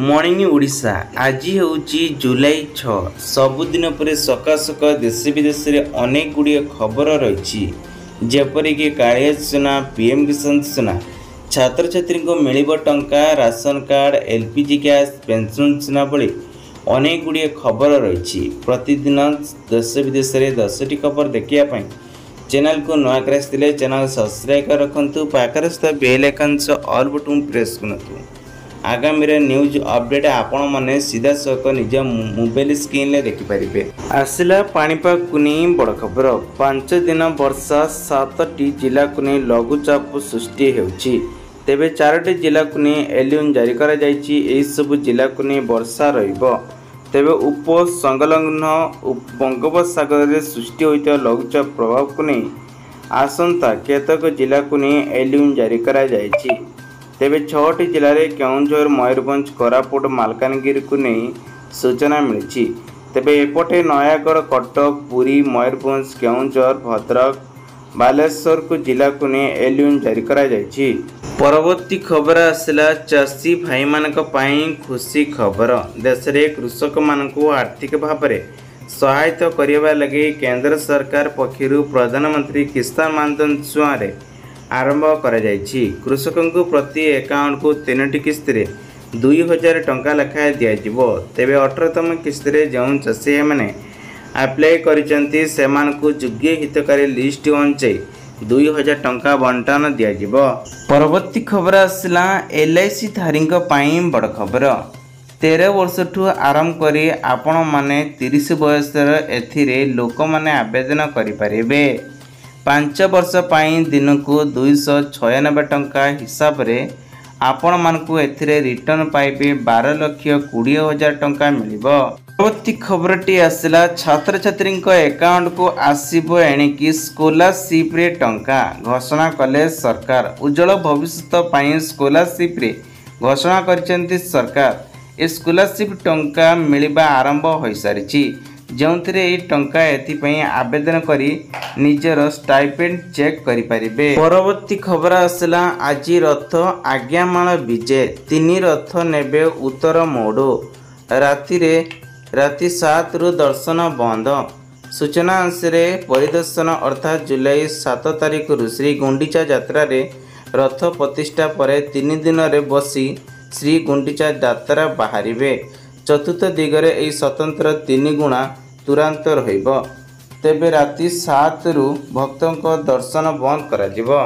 Morning Odisha आज हूँ जुलाई 6 सबुदिन पर सका सका देश विदेश में अनेक गुड़िए खबर रही जेपरिक कालिया योजना पीएम किसान योजना छात्र छात्री को मिल टंका ration card LPG gas pension योजना भली अनेक गुड़िए खबर रही प्रतिदिन देश विदेश में 10टी खबर देखापी चैनल को नया कर चैनल सब्सक्राइब कर रखु पाखे bell icon or button press करूँ आगामी न्यूज अपडेट आपण मैंने सीधा सख निज मोबाइल स्क्रीन में देखिपारे। आसला पाणीपाग को नहीं बड़ खबर 5 दिन वर्षा 7टी जिला को नहीं लघुचाप सृष्टि होती तेबे 4टी जिला को नहीं एलियन जारी करा जायछि सब जिला को नहीं वर्षा रहिबो तेबे उप संलग्न बंगोपसागर में सृष्टि होता लघुचाप प्रभाव को नहीं आसंता केतक जिला को नहीं एलियन जारी करा जायछि तेबे 6टी जिले में केउंझर मयूरभंज कोरापुट मालकानगिरी को नहीं सूचना मिली तेबे एपटे नयागढ़ कटक पुरी मयूरभंज केउंझर भद्रक बालेश्वर को जिला को नहीं एलियन जारी करा जायछि। परवर्ती खबर आसला चाषी भाई मानक पई खुशी खबर देश में कृषक मानक आर्थिक भाव में सहायता करने लगी केंद्र सरकार पक्षर प्रधानमंत्री किसान मानधन योजना आरंभ करा जायछि। कृषकों को प्रति अकाउंट को 3टी किस्त 2000 टंका लेखाएं दिज्व तेबे 18तम किस्त जो चाषी मैंने आप्लाय करिसेंती सेमानकु योग्य हितकारी लिस्ट अनुसार 2000 टंका बंटन दिज्व। परवर्ती खबर आसला एलआईसी धारी बड़ खबर 13 वर्ष ठू आरंभ करी आपण माने 30 बयस एथिरे लोक माने आवेदन करिपारिबे 5 वर्ष पाई दिन को 296 टंका हिसाब रे आपण मानकु एथिरे रिटर्न पाइबे 12,20,000 टंका मिलिबो। परवर्ती खबरटी आसला छात्र छात्री अकाउंट को आसीबो एणिकी स्कॉलरशिप रे टंका घोषणा कले सरकार उज्जवल भविष्य पाई स्कॉलरशिप रे घोषणा करिसेंती सरकार ए स्कॉलरशिप टंका मिलिबा आरंभ होई सारिछि जो टंका एथिपाई आवेदन करी निजर स्टाइपेंड चेक करि परिबे। परवर्ती खबर आसला आज रथ आज्ञामाल विजय 3 रथ नेबे उत्तर मोड़ राति 7 रु दर्शन बंद सूचना अनुसार परिदर्शन अर्थात जुलाई 7 तारिख श्री गुंडीचा यात्रा रे रथ प्रतिष्ठा पर 3 दिन रे बसी श्री गुंडीचा यात्रा बाहरिबे चतुर्थ दिगरे यह स्वतंत्र 3 गुणा तुरंत रहिबो तेबे राति 7 रु भक्तों को दर्शन बंद करा जिवो।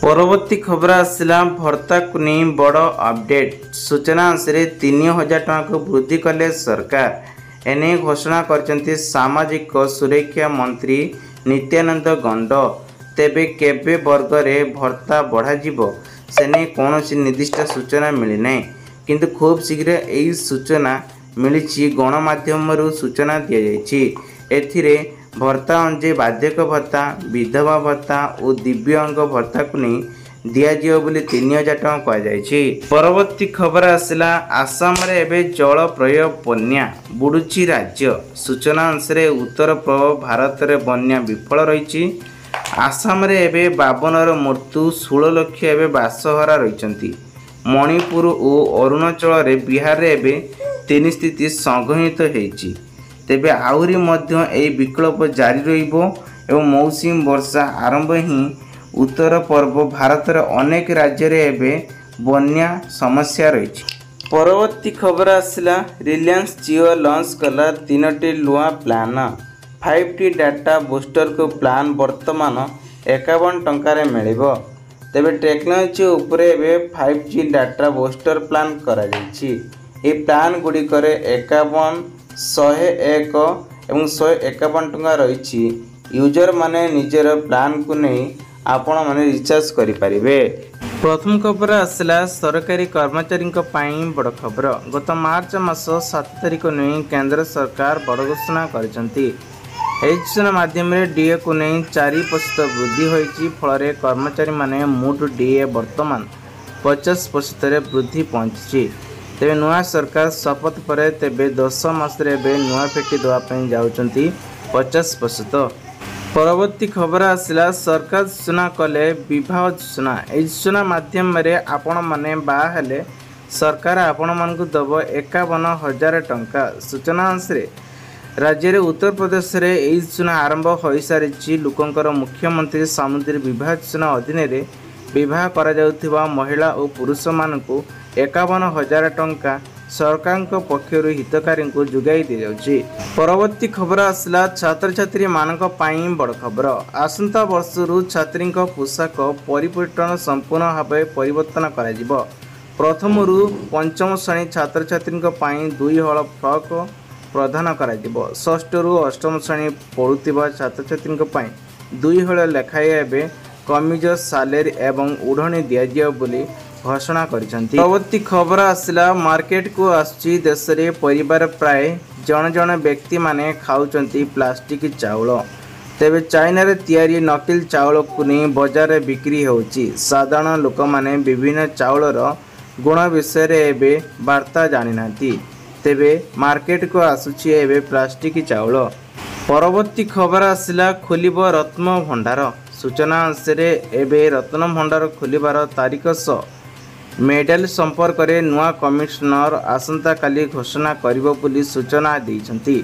परवर्ती खबर आसला भर्ता को नहीं बड़ अपडेट सूचना अनुसार 3000 टंका को वृद्धि कले सरकार एने घोषणा करचंती सामाजिक सुरक्षा मंत्री नित्यानंद गंड तेबे केबे वर्ग रे भर्ता बढ़ा जिवो सेने कौनसी निर्दिष्ट सूचना मिली नहीं किंतु खूब शीघ्र यही सूचना मिली गणमाध्यम सूचना दि जाइए एथिरे भत्ता अनुसार बाध्यक भत्ता विधवा भत्ता और दिव्यांग भत्ता को नहीं दिज्व बोली 3000 टंका कहुई। परवर्ती खबर आसला आसाम रे एबे जल प्रयोग बन्या बुड़ुची राज्य सूचना अनुसार उत्तर पूर्व भारत रे बन्या विफल रही आसाम रे एबे 52 मृत्यु 16 लाख एबे बासहरा रही मणिपुर और अरुणाचल रे बिहार रे एबे 3 स्थिति संघनित होती तेबे आहुरी मध्य एई विकल्प जारी रहिबो एवं मौसम वर्षा आरंभ ही उत्तर पूर्व भारत रे अनेक राज्य रे एबे बन्या समस्या रही। परवर्ती खबर आसला रिलायंस जियो लॉन्च कला 3टी लुआ प्लान 5G डाटा बूस्टर को प्लान वर्तमान 51 टंका मिलिबो तेबे टेक्नोलोजी उपरे एबे 5G डाटा बूस्टर प्लान करा जायछि ए प्लान गुड़ी करे 51 101 एवं 151 टंका रही यूजर माने निजर प्लान को नहीं आपण माने रिचार्ज करि परिबे। प्रथम खबर आसला सरकारी कर्मचारी बड़ खबर गत मार्च मास 7 तारिख नहीं केंद्र सरकार बड़ घोषणा करछंती योजना माध्यम डीए को नहीं 4% वृद्धि होइछि फल कर्मचारी माने मूट डीए वर्तमान 50% वृद्धि पहुंची तेबे नुआ सरकार शपथ पर तेबे 10 मास नुआ फेटी देवाई जाउछंती 50%। परवर्ती खबर आसला सरकार सूचना कले विवाह योजना योजना माध्यम आपण माने बाहेले सरकार आपण मानकु दब 51,000 टंका। सूचना अनुसार राज्य में उत्तर प्रदेश में यही योजना आरंभ हो सारी लोकंकर मुख्यमंत्री सामुद्रिक विवाह योजना अधीन विवाह करा महिला और पुरुष मानकु 51,000 टंका सरकार पक्षर हितकारी को जोगाई दी जाउछि। परवर्ती खबर आसला छात्र छात्री मानक पाई बड़ खबर। आसंता वर्षरू छात्री पोशाक परिवर्तन संपूर्ण भाव परिवर्तन करा प्रथम रु पंचम श्रेणी छात्र छात्री 2 हल फ्रक प्रदान करा षष्ठ रु अष्टम श्रेणी पढ़ुवा छात्र छात्री 2 हल लेखाएं कमिज सालेरी एवं ओढ़णी दिज्व बोली घोषणा करिसेंती। परवर्ती खबर आसला मार्केट को आसुची देश रे परिवार प्राय जन जन व्यक्ति माने खाउचंती प्लास्टिक चाउल। तेबे चाइना रे तैयारी नकली चाउल को नहीं बाजार रे बिक्री होउची। साधारण लोक माने विभिन्न चाउलर गुण विषय रे एबे वार्ता जानि नांती। तेबे मार्केट को आसुची एबे प्लास्टिक चाउल। परवर्ती खबर आसला खोलिबो रत्न भंडार। सूचना अनुसार एबे रत्न भंडार खोलिबार तारीख मेडल संपर्क में नुआ कमिशनर आसंता काली घोषणा करिबो बोली सूचना दैछंती।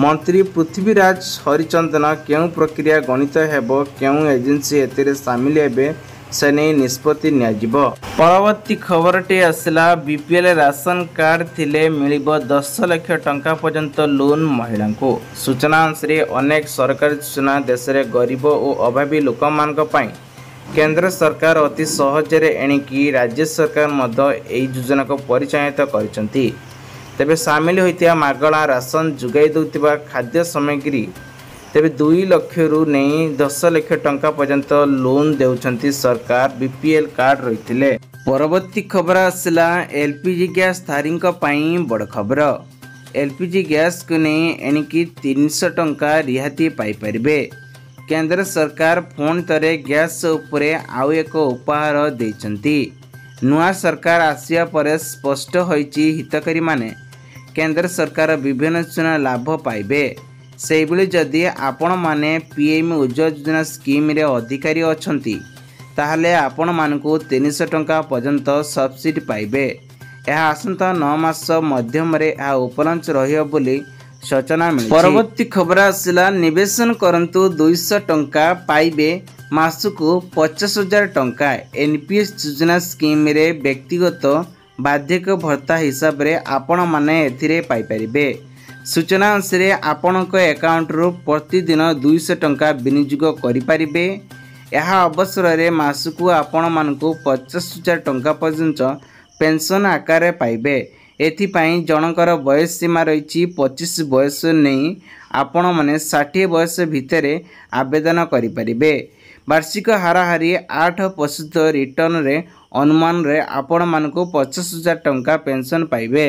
मंत्री पृथ्वीराज हरिचंदन केउं प्रक्रिया गणित हेबो केउं एजेंसी एतेरे सामिल हेबे से नहीं निष्पत्ति नियाजिबो। परवर्ती खबरटी आसला बीपीएल राशन कार्ड थिले मिलिबो 10 लाख टंका पर्यंत लोन महिला को। सूचना अनुसार अनेक सरकारी योजना देश में गरीब और अभावी लोक मानक पई केंद्र सरकार अति सहजरे एणिकी राज्य सरकार मध्य एही योजना को परिचालित करिसेंती। तेबे सामिल होइतिया मागणा राशन जुगाई दउतिबा खाद्य सामग्री तेबे 2 लाख रु नहीं 10 लाख टंका पर्यंत लोन देउछंती सरकार बीपीएल कार्ड रहिथिले। परवर्ती खबर आसला एलपीजी गैस धारीक पई बड़ खबर। एलपीजी गैस को नहीं एणिकी 300 टंका रिहाती पाई परिबे। केंद्र सरकार फोन तरे गैस उपरे आउ एक उपहार देइछंती। नुआ सरकार आसिया पर स्पष्ट होइछि हितकारी माने केंद्र सरकार विभिन्न योजना लाभ पाइबे। सेहिबली जदि आपण माने पीएम उज्ज्वला योजना स्कीम रे अधिकारी अछंती ताहले आपण मानकु 300 टंका पर्यंत सब्सिडी पाइबे। यह आसंता 9 मास मध्यम रे आ उपलब्ध रहियो बोली सूचना मिली। परवर्ती खबर आसला निवेशन करंतु 200 टंका पाइबे मासकु 50,000 टंका। एनपीएस योजना स्कीम रे व्यक्तिगत बाध्यक भत्ता हिसाब रे आपण माने एथिरे पाई परिबे। सूचना अनुसार आपणक अकाउंट रु प्रतिदिन 200 टंका विनियोग करि परिबे। यह अवसर रे मासकु आपण मानकु 50,000 टंका पर्यंत पेंशन आकार पाइबे। एथिपाई जनकर बयस सीमा रही 25 बयस नहीं आपण माने 60 बयस भितर आवेदन करें। वार्षिक हाराहारी 8% रिटर्न रे अनुमान रे आपण मानकु 50,000 टंका पेंशन पाइबे।